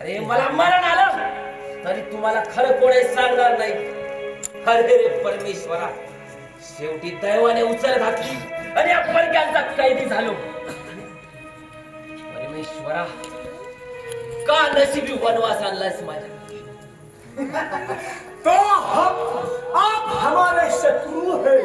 अरे मला मरण आलं तरी तुम्हाला खरं कोणी सांगणार नाही. अरे रे परमेश्वरा, शेवटी दैवाने उचल घातली आणि आपण त्यांचा कैदी झालो. परमेश्वरा, का नशिबी वनवास आणलास माझ्या? तो आप हमारे शत्रु है.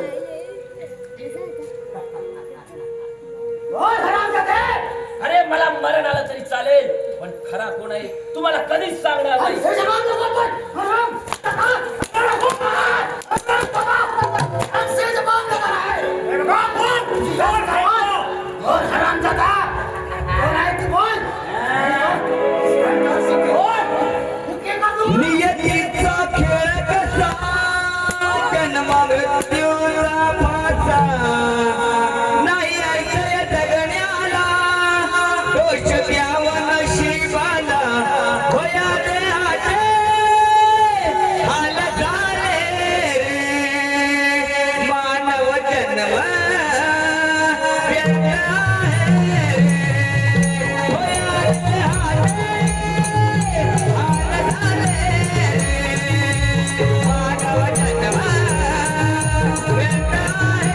अरे मला मरण आलं तरी चालेल, पण खरा कोण आहे तुम्हाला कधीच सांगणार नाही. नियतीचा खेळ कसा जन्म मृत्यूला फासा नाही ऐकय जगण्याला दोष द्यावा नशिबाला होया देहाचे हाल झाले रे मानव जन्म व्यर्थ आहे रे होया देहाचे हाल झाले मानव जन्म व्यर्थ आहे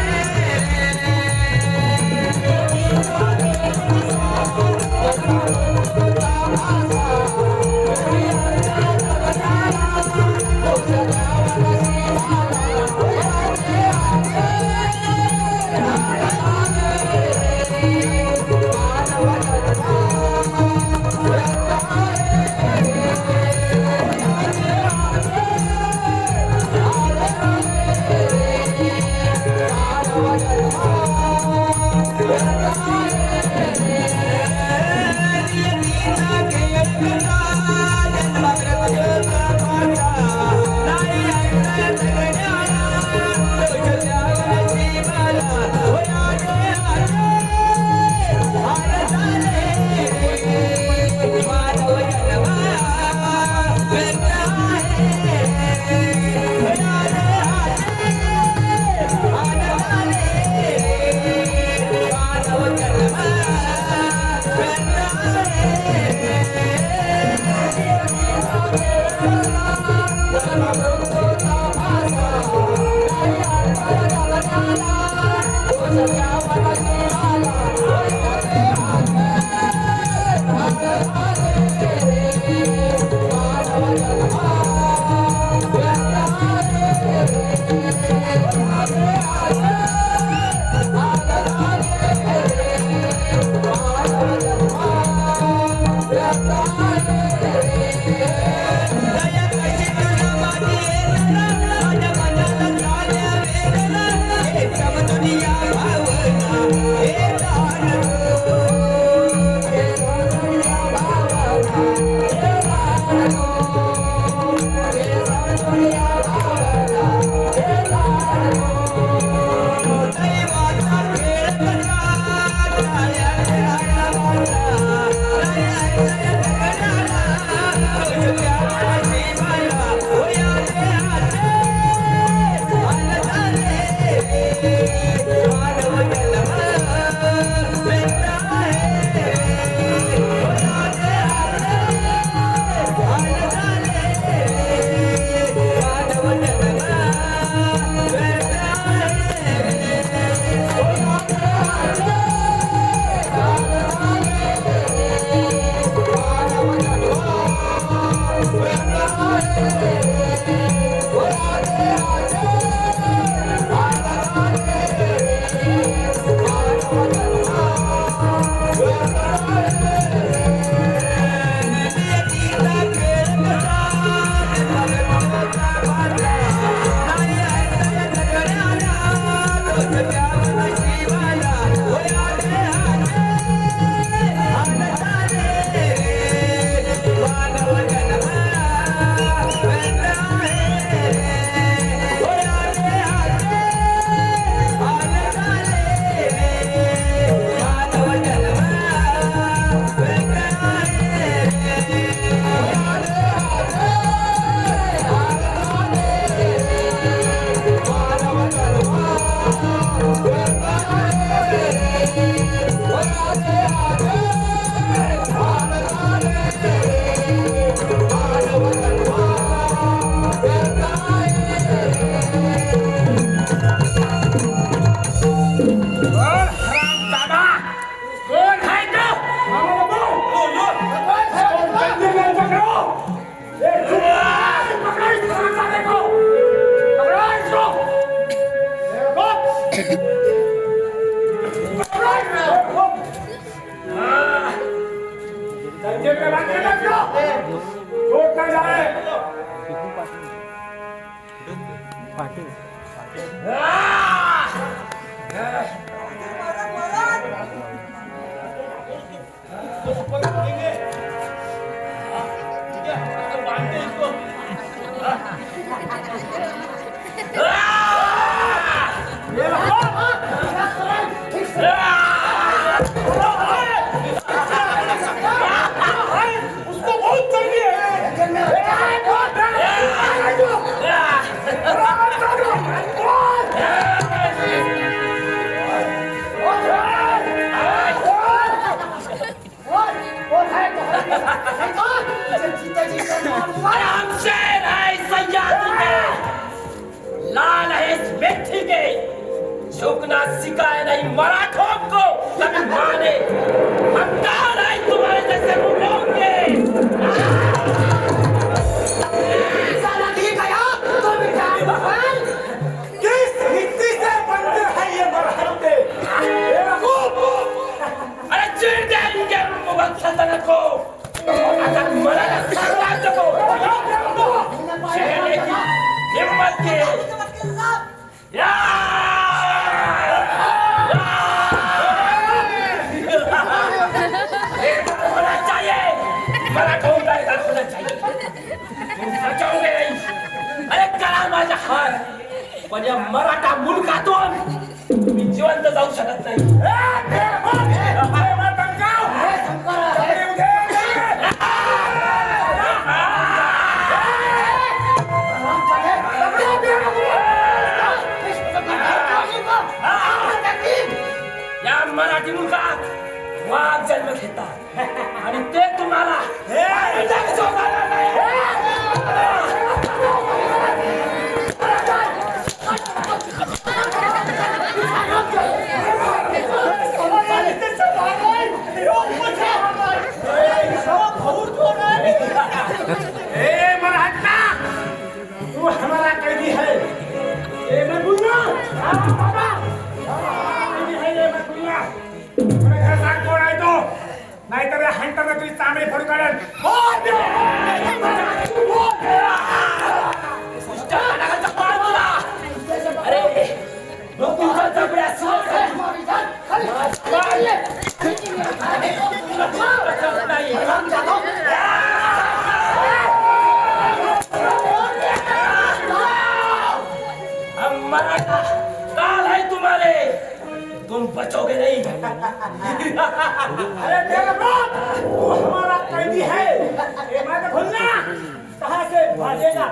संजय के बात कर रहा हो छोड़ ना जाए उसको बहुत चाहिए हम शेर है सैयद के लाल है इस व्यक्ति के झुकना सिखाए नहीं मराठों को कभी माने हम कहा नहीं तुम्हारे जैसे मुगलों के किस मिट्टी से बनते हैं ये मरहते अरे चिर देंगे मुगल सल्तनत को अगर मराठा साम्राज्य को छेड़ने की हिम्मत की होना चाहिए मराठों का इधर होना चाहिए तुम बचाओगे नहीं अरे करा माझा हात पण या मराठा मुलकातून मी जिवंत जाऊ शकत नाही या मराठी मुलकात वाघ जन्म घेतात आणि ते तुम्हाला सोडणार ए मराठा तू हमारा कैदी है ए मैं बुल्ला बाबा कैदी है ये मैं बुल्ला तुझे घर सांग कोण आहे तो नाहीतर या हंटरने तुझी चांगली फोड काढेल अरे तुमचा जबड्या मराठा काल है तुम्हारे तुम बचोगे नहीं अरे मेरा बाप तू हमारा कैदी है ये मैं तो भूलना कहाँ से भागेगा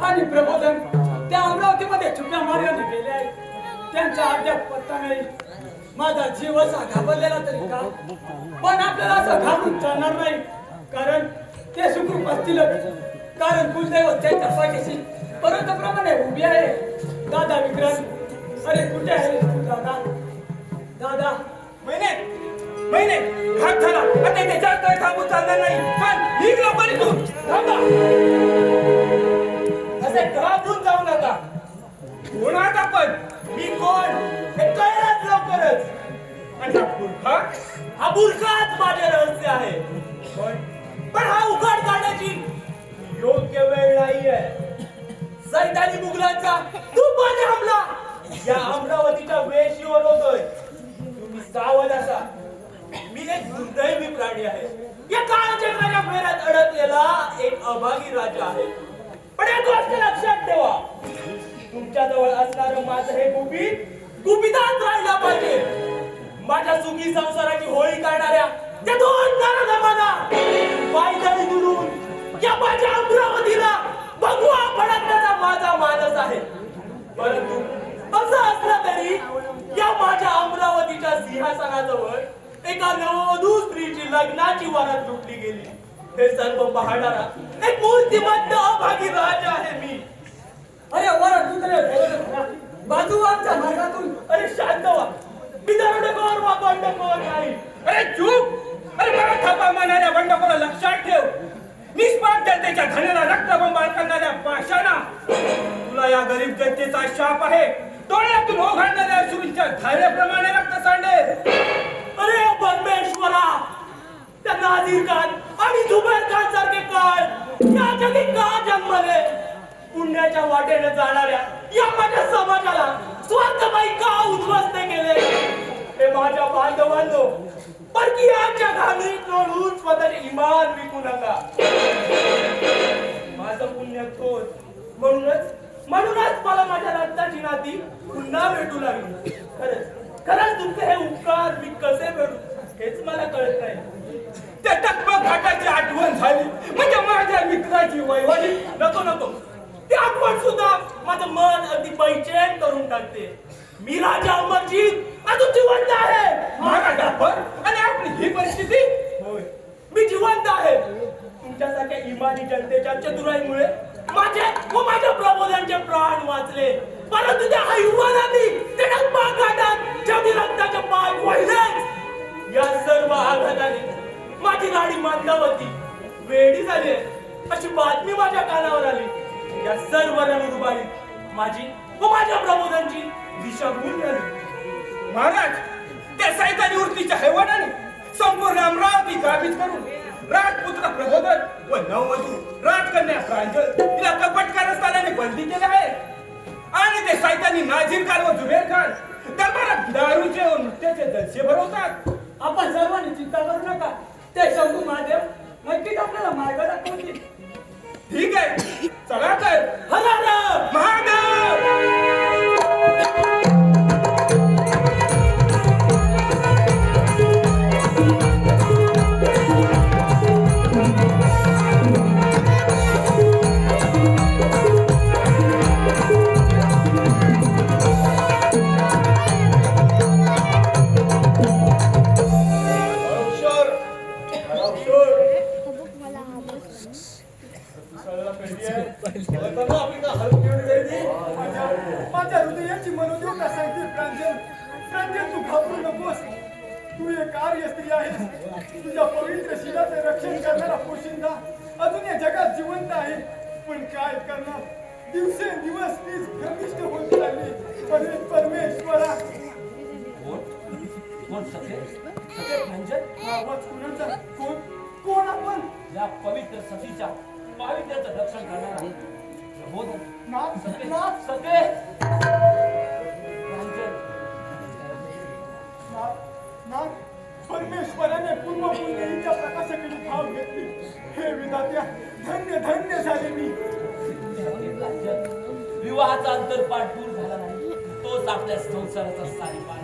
आणि प्रबोधन त्या अमरावतीमध्ये छुप्या मार्गाने गेले आहेत. त्यांचा अद्याप पत्ता नाही. माझा जीव असा घाबरलेला तरी का, पण आपल्याला असं घाबरून चालणार नाही, कारण ते सुखरूप असतीलच. कारण कुलदैवत त्यांच्या पाठीशी पर्वताप्रमाणे उभी आहे. दादा विक्रांत, अरे कुठे आहे तू दादा? दादा महिने हात झाला आता इथे जास्त वेळ थांबून चालणार नाही. पण निघ लवकर इथून. थांबा असे घाबरून जाऊ नका. कोण आहात आपण? मी कोण हे कळेलच लवकरच. आणि हा बुरखा? हा बुरखाच माझे रहस्य आहे. पण हा उघड काढण्याची योग्य वेळ नाहीये. सैतानी मुघलांचा तुफानी हमला या अमरावतीच्या वेशीवर होतोय. तुम्ही सावध असा. मी एक दुर्दैवी प्राणी आहे. या काळचक्राच्या फेऱ्यात अडकलेला एक अभागी राजा आहे. पण एक गोष्ट लक्षात ठेवा, तुमच्या जवळ असणारं माझं हे गुपित गुपितात राहिला पाहिजे. माझ्या सुखी संसाराची होळी काढणाऱ्या त्या दोन नराधमांना पायदळी दुरून या माझ्या अमरावतीला भगवा फडकण्याचा माझा मानस आहे. परंतु असं असलं तरी या माझ्या अमरावतीच्या सिंहासनाजवळ एका नववधू स्त्रीची लग्नाची वरात लुटली गेली. हे सर्व पाहणारा एक मूर्तिमंत अभागी राजा आहे मी. अरे वर तुझे बाजू आमच्या मार्गातून. अरे शांत व्हा. मी दरोडेखोर वा बंडखोर नाही. अरे चूप. अरे मला थापा मारणाऱ्या बंडखोरा लक्षात ठेव. निष्पाप जनतेच्या धनाला रक्तबंबाळ करणाऱ्या पाशाना तुला या गरीब जनतेचा शाप आहे. डोळ्यातून ओघळणाऱ्या अश्रूंच्या धारेप्रमाणे रक्त सांडेल. अरे परमेश्वरा, त्या नाझीर खान आणि झुबैर खान सारखे काळ या जगी का जन्मले? पुण्याच्या वाटेने जाणाऱ्या या माझ्या समाजाला स्वार्थबाई का उद्ध्वस्त केले? हे माझ्या बांधवांनो, परकीयांच्या घाणीत लोळून स्वतःचे इमान विकू नका. माझं पुण्य थोर. म्हणूनच मला माझ्या रक्ताची नाती पुन्हा भेटू लागली. खरंच तुमचे हे उपकार मी कसे फेडू हेच मला कळत नाही. त्या टकमक घाटाची आठवण झाली म्हणजे माझ्या मित्राची वैवाली. नको. ती आठवण सुद्धा माझं मन अगदी बैचेन करून टाकते. मी राजा अमरजीत अजून जिवंत आहे. महाराज आपण आणि आपली ही परिस्थिती. होय, मी जिवंत आहे. तुमच्यासारख्या इमानी जनतेच्या चतुराईमुळे माझे व माझ्या प्रबोधनाचे प्राण वाचले. परंतु त्या हैवानांनी त्या टकमक घाटात जेवढी रक्ताचे पाय वाहिले या सर्व आघाताने माझी राणी मंदावती वेडी झाली अशी बातमी माझ्या कानावर आली. या सर्व रणरुबारीत माझी व माझ्या प्रबोधनाची दिशाभूल झाली. महाराज त्या सैतानी वृत्तीच्या हैवानाने संपूर्ण अमरावती काबीज करून राजपुत्र प्रबोधन व नववधू राजकन्या प्रांजल तिला कपट कारस्थानाने बंदी केले आहे. आणि ते सैतानी नाझीर खान व झुबैर खान दरबारात दारूचे व नृत्याचे जलसे भरवतात. आपण सर्वांनी चिंता करू नका. ते शंभू महादेव नक्कीच आपल्याला मार्ग दाखवतील. ठीक आहे, चला तर. हर महादेव. माझ्या हृदयाची मनोदेवता सांगते प्रांजल तू घाबरू नकोस. तू एक आर्य स्त्री आहेस. तुझ्या पवित्र शिलाचे रक्षण करणारा पोशिंदा अजून या जगात जिवंत आहे. पण काय करणार, दिवसेंदिवस तीच भ्रमिष्ट होत चालली. परमेश्वरा, कोण सखे प्रांजल? आवाज कुणाचा? कोण आपण? या पवित्र सतीच्या पावित्र्याचं रक्षण करणारा प्रबोधन नाथ सखे प्रांजल. परमेश्वराने पूर्वपुण्याच्या प्रकाशाकडे धाव घेतली. हे विधात्या, धन्य झाले मी. प्रांजल, विवाहाचा अंतरपाठ दूर झाला नाही तोच आपल्या संसाराचा सारीपार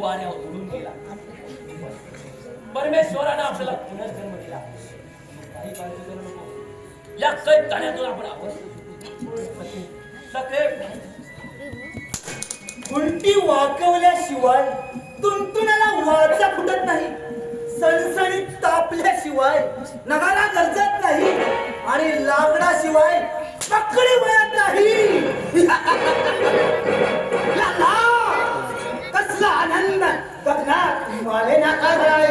वाऱ्यावर उडून गेला. परमेश्वरानं आपल्याला पुनर्जन्म दिला. काही काळजी करू नको. या कैद खाण्यातून आपण आहोत. सखे उलटी वाकवल्याशिवाय तुंतुण्याला वाचा फुटत नाही. सणसणीत तापल्याशिवाय नगाला गरजत नाही. आणि लाकडाशिवाय पकडी वळत नाही. कसला आनंद बघणार माले ना काय.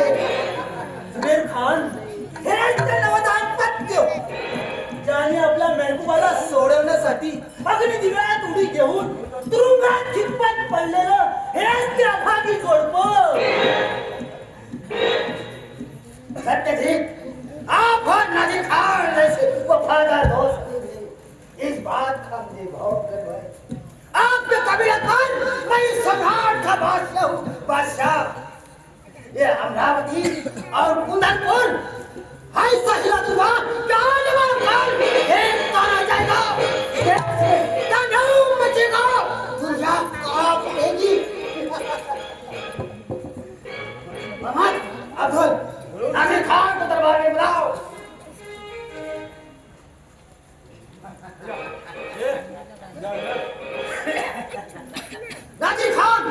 झुबैर खान हेच ते नवदान पत्य ज्याने आपल्या मेहबूबाला सोडवण्यासाठी अग्नी दिव्यात उडी घेऊन तुरुंगात खितपत पडलेलं हेच ते अभागी जोडपं. सत्यजित, आप और नाज़िर खान जैसे वफादार दोस्त इस बात का मुझे बहुत गर्व है. आपके कबीला खान मैं इस सम्राट का बादशाह हूँ. बादशाह, ये अमरावती और कुंदनपुर ऐसा हिला दूंगा कि आने वाला काल एक तारा जाएगा. तांडव मचेगा. दुनिया कांप उठेगी. नाजिर खान,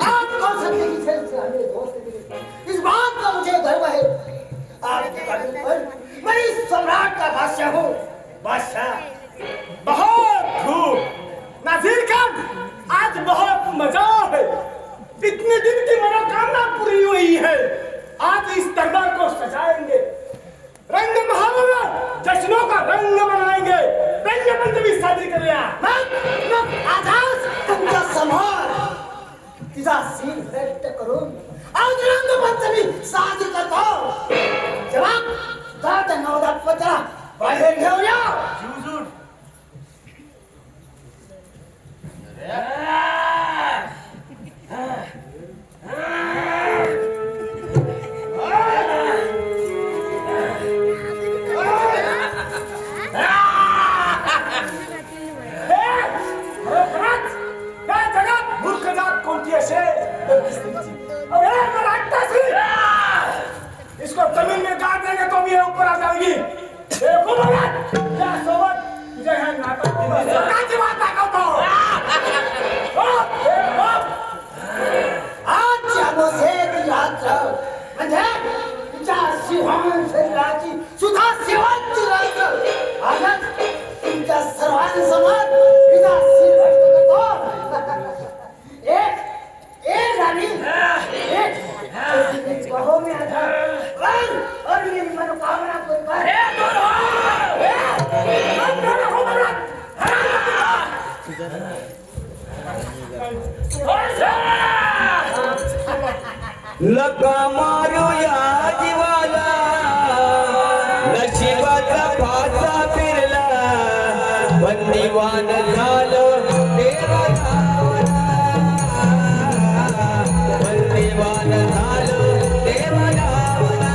आप कौन सा की खेल से हमें दोस्त मिले? इस बात का मुझे गर्व है। आपके काबिल पर मैं इस सम्राट का बादशाह हूँ। बादशाह बहुत खूब नाजिर खान, आज बहुत मजा है। इतने दिन की मनोकामना पूरी हुई है। आज इस दरबार को सजाएंगे, रंग महल में जश्नों का रंग बनाएंगे, रंग पंचमी साजरी करेंगे। आजाद तुमचा समार तिचा सीन व्यक्त करून आज रंग पंचमी साजरी करतो। जवाब जात नवदात पत्रा बाहेर घेऊया। या जगात मूर्ख जात कोणती असेल तर ती स्त्रीची। अरे मराठासी! इसको जमीन में गाड़ देंगे तो भी ये ऊपर आ जाएगी। देखो मराठ, त्यासोबत तुझ्या ह्या नाटक नाटकाची वाट दाखवतो। आज अमावस्येची रात्र म्हणजे तिच्या सिंहान शरीराची सुद्धा शेवटची रात्र। आजच तुमच्या सर्वांसमोर तिचा सीन व्यक्त करतो। एक राणी, एक कहो मी आता रंग और ये मनोकामना पूरी कर। लका मारूया जीवाला, नशिबाचा फासा फिरला, बंदिवान झालं देवा गावाला, बंदिवान झालं देवा गावाला.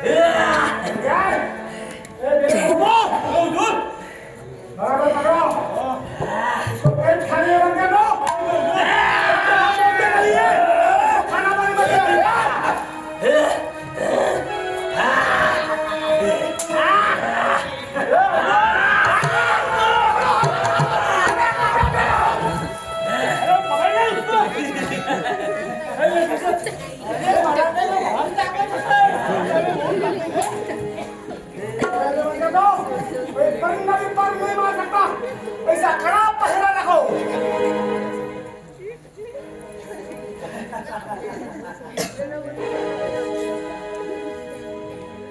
Yeah! ऐसा कड़ा पहरा रखो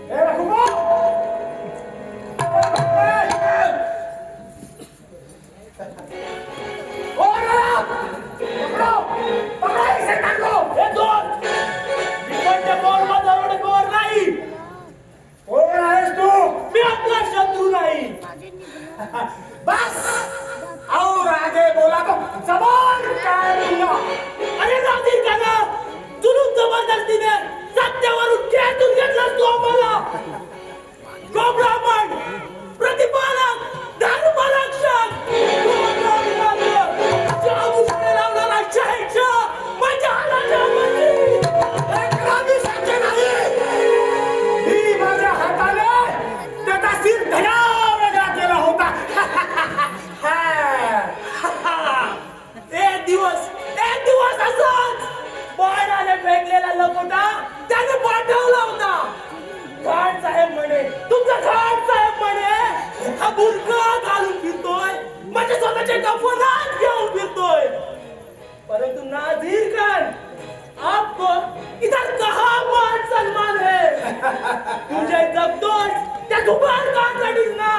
ए रखो बस और आगे बोला तो जबान काढूंगा. अरे नादी काका तुला जबरदस्तीने सत्यावरून खेळून घेतलास तू आम्हाला. तो ब्राह्मण प्रतिपालक धर्मरक्षक जादूने लावणारा शहनशाह माझ्या हाताच्या मध्ये कधी शक्य नाही. मी माझ्या हाताने त्याचा शिर धडा वेगळा केला होता. एक दिवस असाच बाणाने फेकलेला लकोटा त्याने पाठवला होता. खान साहेब म्हणे तुमचा खान साहेब म्हणे हा बुरका घालून फिरतोय माझ्या स्वतःच्या कफनात घेऊन फिरतोय. परंतु नाझीर खान आपको इधर कहाँ मान सम्मान है. तुझे जगतोय त्या दुबार खानसाठीच ना.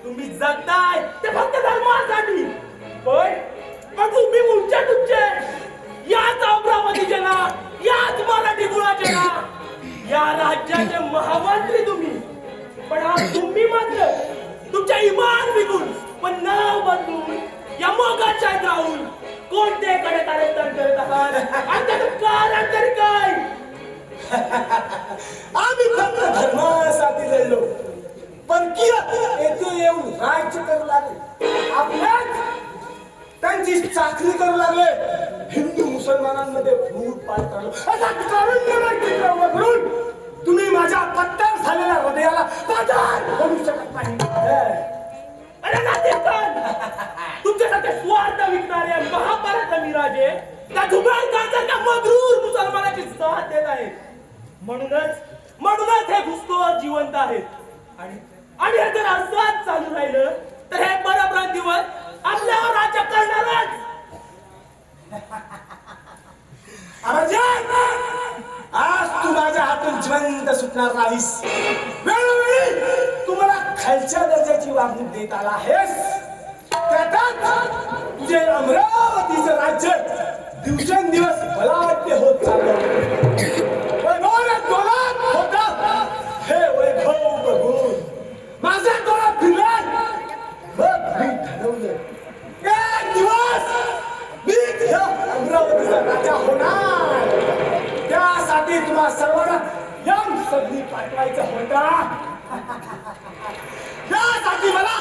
तुम्ही जगताय ते फक्त धर्मासाठी. पण तुम्ही मुळच्या तुमचे याच अमरावतीचे ना याच मराठी कुळाचे ना या राज्याचे महामंत्री तुम्ही. पण आज तुम्ही मात्र तुमच्या इमान विकून पण नाव बदलून या मोगाच्यात राहून कोणते कडे कारस्थान करत आहात आणि त्याचं कारण तरी काय. आम्ही फक्त धर्मासाठी लढलो पण येथे येऊन राज्य करू लागले. आपल्याच त्यांची चाकरी करू लागले. हिंदू मुसलमानांमध्ये फूट पाड काढलो. असा करून तुम्ही माझ्या पत्त्यावर झालेल्या हृदयाला बाजार करू शकत नाही. अरे नाझीर खान तुमच्यासारखे स्वार्थ विकणारे महापराक्रमी राजे त्या जुबेर खानसारख्या मगरूर मुसलमानाची साथ देत आहेत. म्हणूनच हे घुसखोर जिवंत आहेत. आणि हे जर असंच चालू राहिलं तर हे बरोबर दिवस आपल्यावर राज्य करणारच. आज तू माझ्या हातून जिवंत सुटणार नाहीस. वेळोवेळी तू मला खालच्या दर्जाची वागणूक देत आला आहेस. त्यात तुझे अमरावतीचं राज्य दिवसेंदिवस बलाढ्य होत चाललं. वैभवात होता हे वैभव बघून माझा डोळा फिरला. मग मी ठरवलं एक दिवस मी अमरावतीचा राजा होणार. त्यासाठी तुम्हा सर्वांना यम सगळी पाठवायचं होता. त्यासाठी मला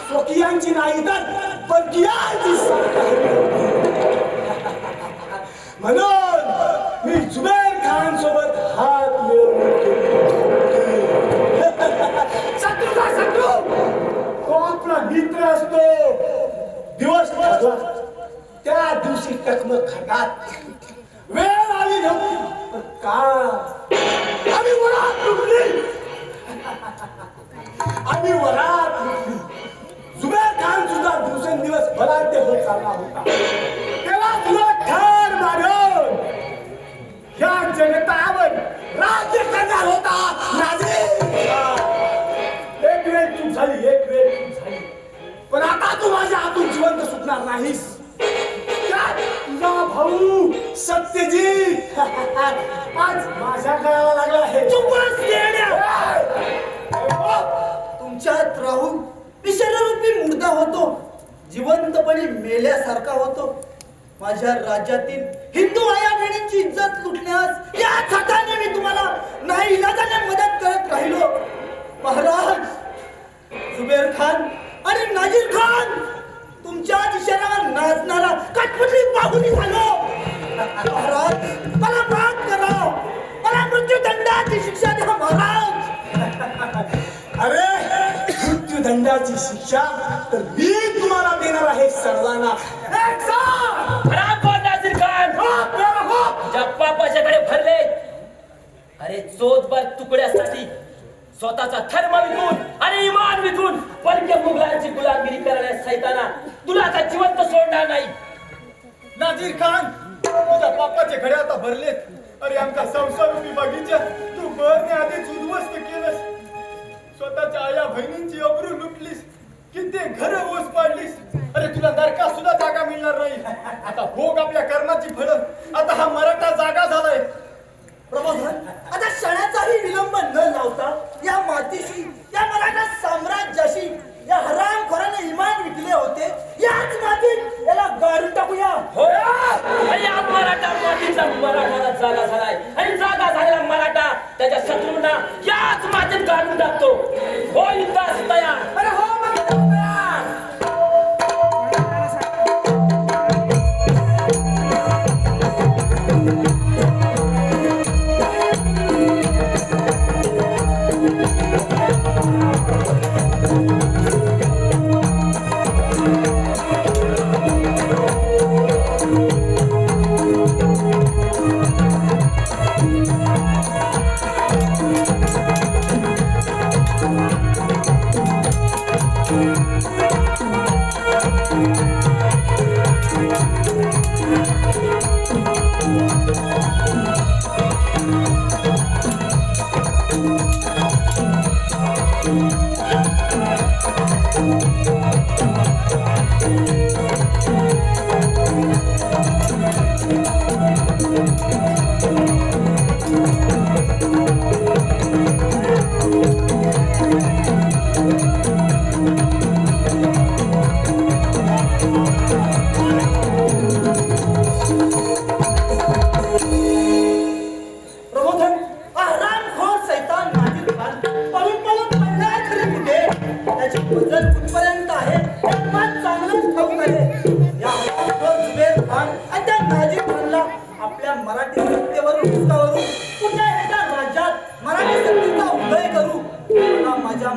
स्वकीयांची नाही तर परकीयांची साथ हवी होती. म्हणून मी जुबेर खान सोबत हात मिळवून शत्रू तो आपला मित्र असतो. दिवस त्या दिवशी टकमक खातात. वेळ आली नव्हती का आम्ही वरात लुटली. जुबेर खान सुद्धा दिवसेंदिवस बलाढ्य होत चालला होता. त्याला तुला ठार मारून या जनतावर राज्य करणार होता. एक वेळ चूक झाली पण आता तू माझ्या हातून जिवंत सुटणार नाहीस. तुझा भाऊ सत्यजित आज माझ्या गळाला लागला आहे. तुमच्यात राहून मी शरीररूपी मुर्दा होतो. जिवंतपणे मेल्यासारखा होतो. माझ्या राज्यातील हिंदू आया बहिणींची इज्जत लुटण्यास या हाताने मी तुम्हाला नाही इलाजाने मदत करत राहिलो. महाराज जुबेर खान आणि नाझीर खान तुमच्याच इशाऱ्यावर नाचणारा कटपटी बाहुली झालो. महाराज मला माफ करा. मला मृत्यूदंडाची शिक्षा द्या महाराज. अरे मृत्यूदंडाची शिक्षा तर मी तुम्हाला देणार आहे सर्वांना. नाझीर खान जप्पा पैशाकडे भरले. अरे चोचभर तुकड्यासाठी स्वतःचा धर्म विकून आणि इमान विकून परक्या मुघलांची गुलामगिरी करण्यास सैताना तुला आता जिवंत सोडणार नाही. नाझीर खान, तुझ्या बापाचे घडे आता भरलेत. अरे आमचा संसार रूपी बगीचा तू बरने आधीच उद्ध्वस्त केलंस. स्वतःच्या आया बहिणींची अब्रू लुटलीस, कित्येक घर ओस पाडलीस. अरे तुला नरकात सुद्धा जागा मिळणार नाही. आता भोग आपल्या कर्माची फळं. आता हा मराठा जागा झालाय. प्रबोधन, आता क्षणाचाही विलंब न लावता या मातीशी, या मराठा साम्राज्याशी, या हरामखोराने इमान विकले होते, याच मातीत याला गाडून टाकूया. हो, आणि आज मराठा मातीचा मराठाला जागा झालाय आणि जागा झालेला मराठा त्याच्या शत्रूंना याच मातीत गाडून टाकतो. हो, युद्धास तयार. अरे हो, मग तयार.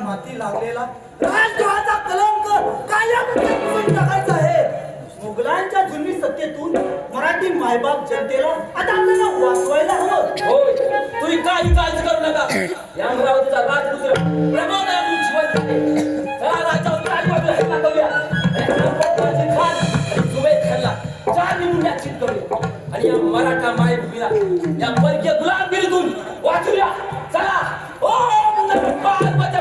माती लागलेला राजद्रोहाचा कलंक कायम पुसून टाकायचा आहे. मुघलांच्या जुलमी सत्तेतून मराठी मायबाप जनतेला आता आपल्याला वाचवायला हवं. होय, तुम्ही काही काळजी करू नका. या अमरावतीचा राजपुत्र प्रबोधनातून जिवंत आहे. चला राजावर काही बाजूला हल्ला करूया आणि नाझीर खान आणि जुबैर खानला चारी मुंड्याचीत करूया आणि या मराठा मायभूमीला या परकीय गुलामगिरीतून वाचूया. चला, ओम नमः पार्वती.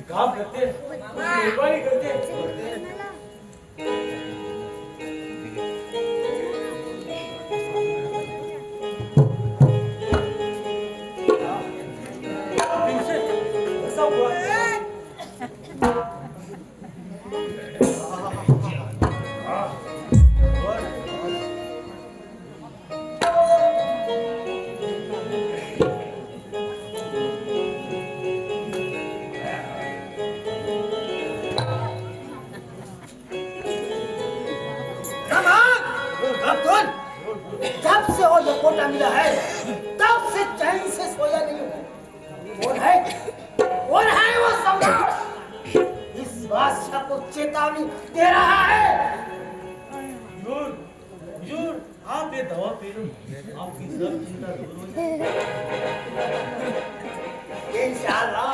काम करते, मेहरबानी करते. जब से वो लकोटा मिला है तब से चैन से सोया नहीं हूँ. कौन है वो सम्राट? इस बादशाह को चेतावनी दे रहा है. हुजूर, आप ये दवा पी लो, आपकी सब चिंता दूर हो जाएगी. इंशाअल्लाह.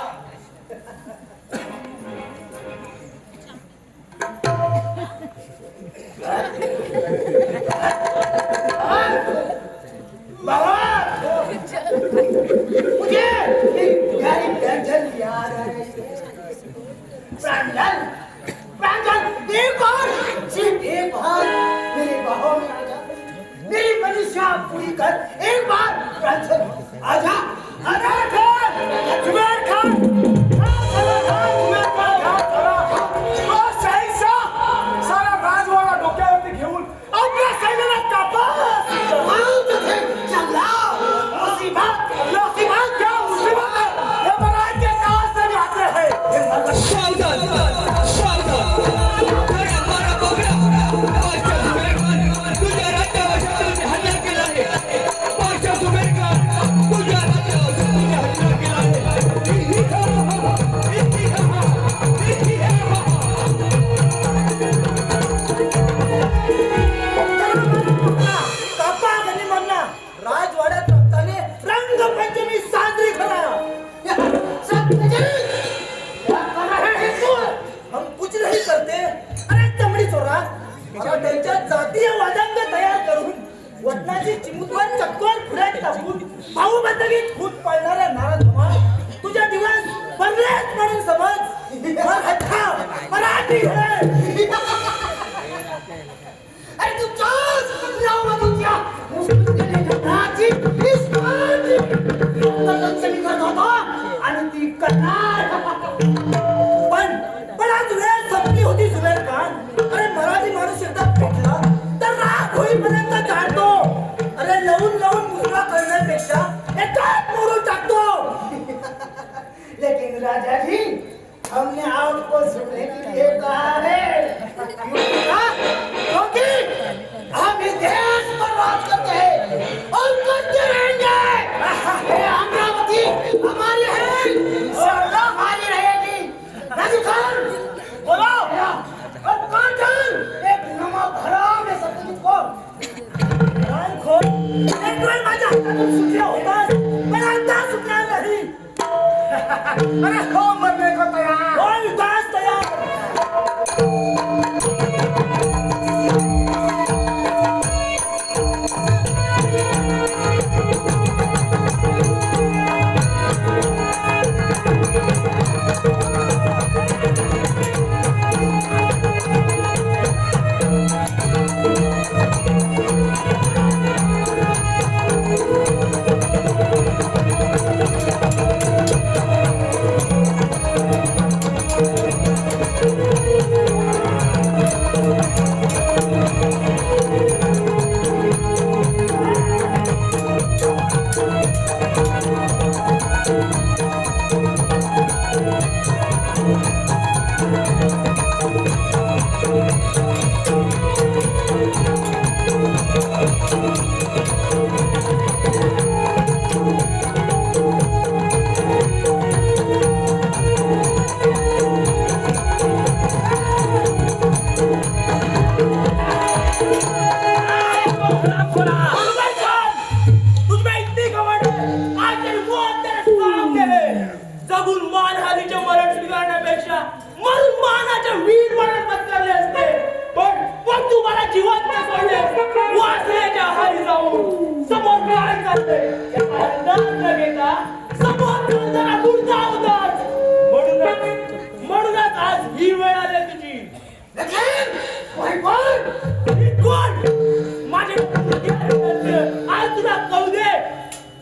मुझे प्यारी व्यंजन याद आ रही है. प्रांजल, एक बार, सिर्फ एक बार मेरे बाहों में आ जा. मेरी मनीषा पूरी कर. एक बार प्रांजल, आजा, आजा. जुबैर खान, सारा राजवाडा डोक्यावरती घेऊन आपल्या सैन्याला कापा. सावधान, मुद्दाम चक्कर फुड्यात टाकून भाऊ बंदगीत फूट पडणारा नाराज समाज तुझ्या दिवस बरलेच म्हणून समज मराठी अरे तुझ्याच नावाच्या मुस्लिमाची इस्माची पंचमी करत होता आणि ती करणार पण आज वेळ संपली होती जुबेर खान. अरे मराठी माणूस एकदा भेटला तर राग होईपर्यंत जाणतो. अरे लवून मुसळा करण्यापेक्षा एकाच मोडून टाकतो. लेकिन राजा जी हमने आपको सुनने के लिए कहा है क्योंकि हम इस देश पर राज करते हैं और करते रहेंगे. ये अमरावती हमारी है और हमारी रहेगी. राजू खान बोलो और कांचन एक नमक हराम है सत्यजीत को खोल एक वेळ माझ्या हातातून सुटल्या होतात पण आता सुटणार नाही. अरे हो मरने को तैयार हो विकास तैयार. जगून मानहानीचे मरण स्वीकारण्यापेक्षा मरून मानाचे वीर मरण पत्करले असते. पण तू मला जिवंत सोडले वाचण्याच्या हारी जाऊन समोर काय करते घेता समोर होतात. म्हणूनच आज ही वेळ आली तुझी. कोण माझे आज तुला कळू दे.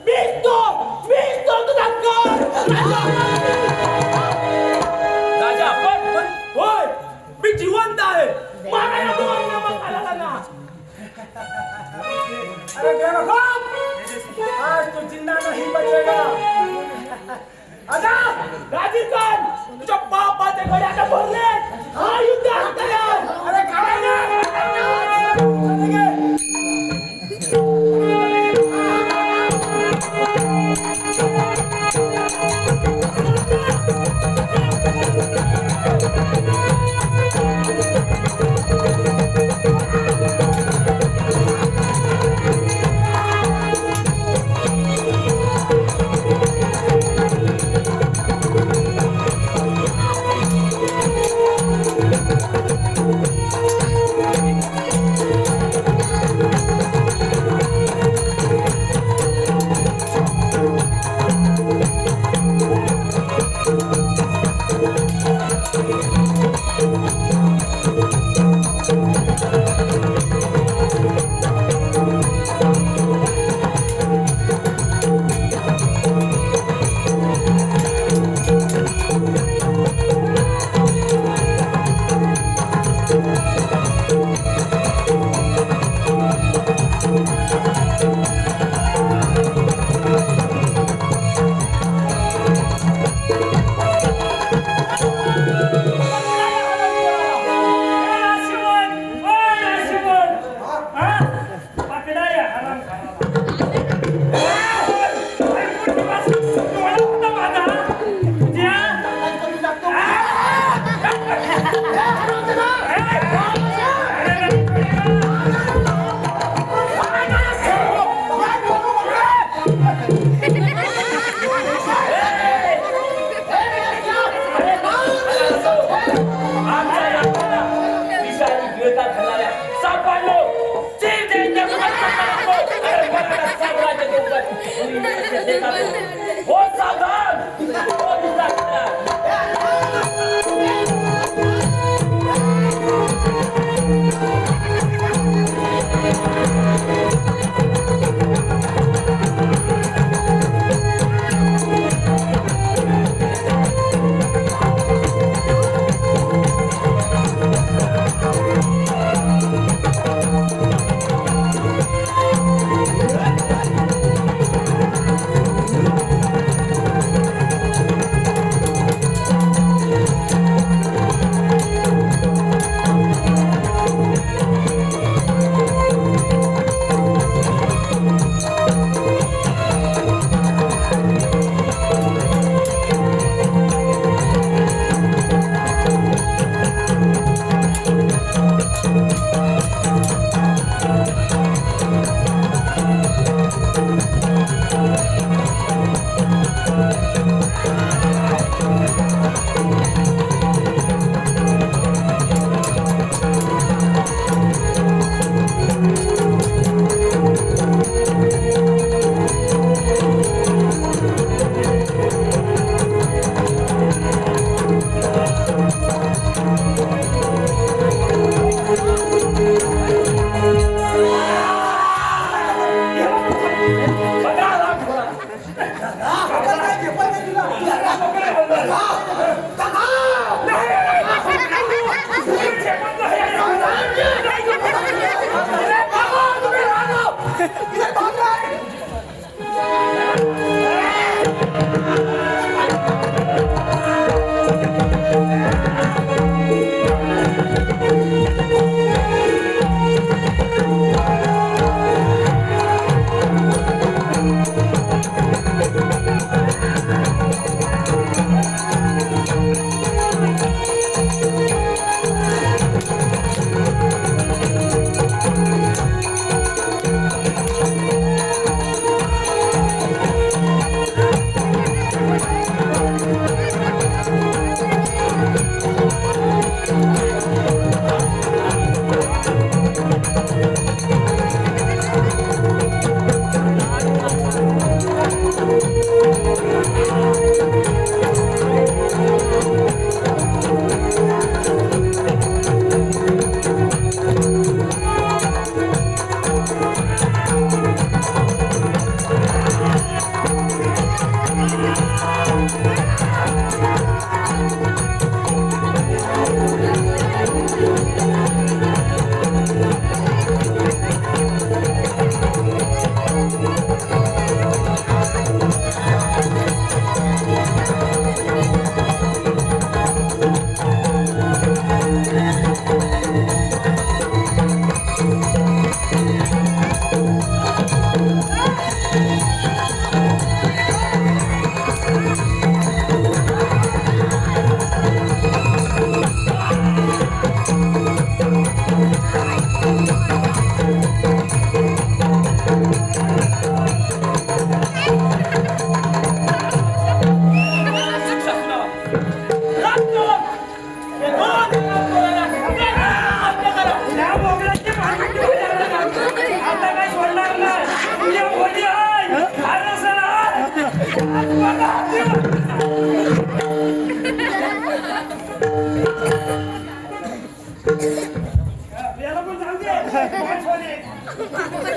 मीच तो तुझा कर. राजा पण होय मी जिवंत आहे. मारायला दोन नमक आला ना. अरे बेवकूफ आज तू जिंदा नहीं बचेगा. आता राजीव खान तुझ्या बापाचे गडे आता भरले. हा युद्ध तयार. अरे काय ना हो सावधान हो विचार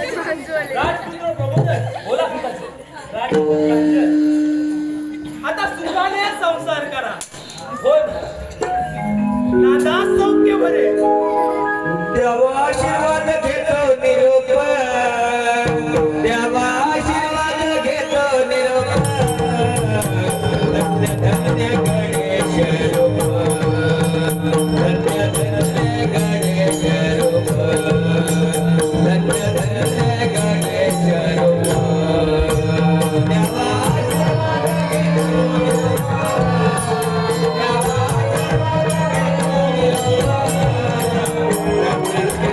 राजपुत्र प्रबोधन बोला पिताचे राजपुत्र आता सुखाने संसार करा होय नाना सौख्य बरे देवा आशीर्वाद घेतो निरोप देवा आशीर्वाद घेतो निरोप धन्य धन्य गणेश रूप धन्य धन्य गणेश रूप धन्य धन्य गणेश रूप देवा आशीर्वाद घेतो निरोप देवा आशीर्वाद घेतो निरोप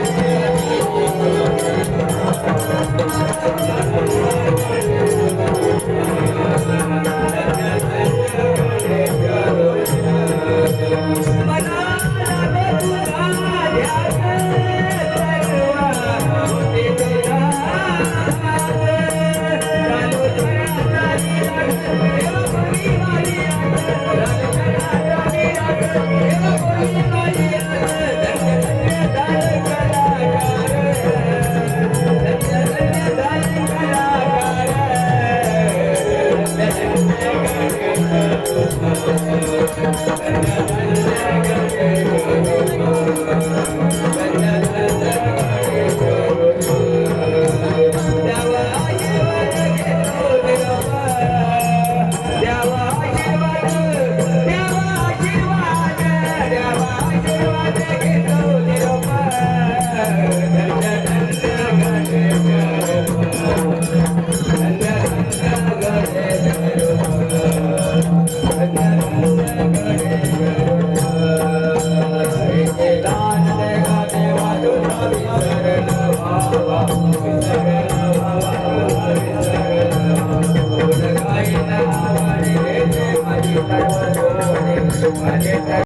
नाही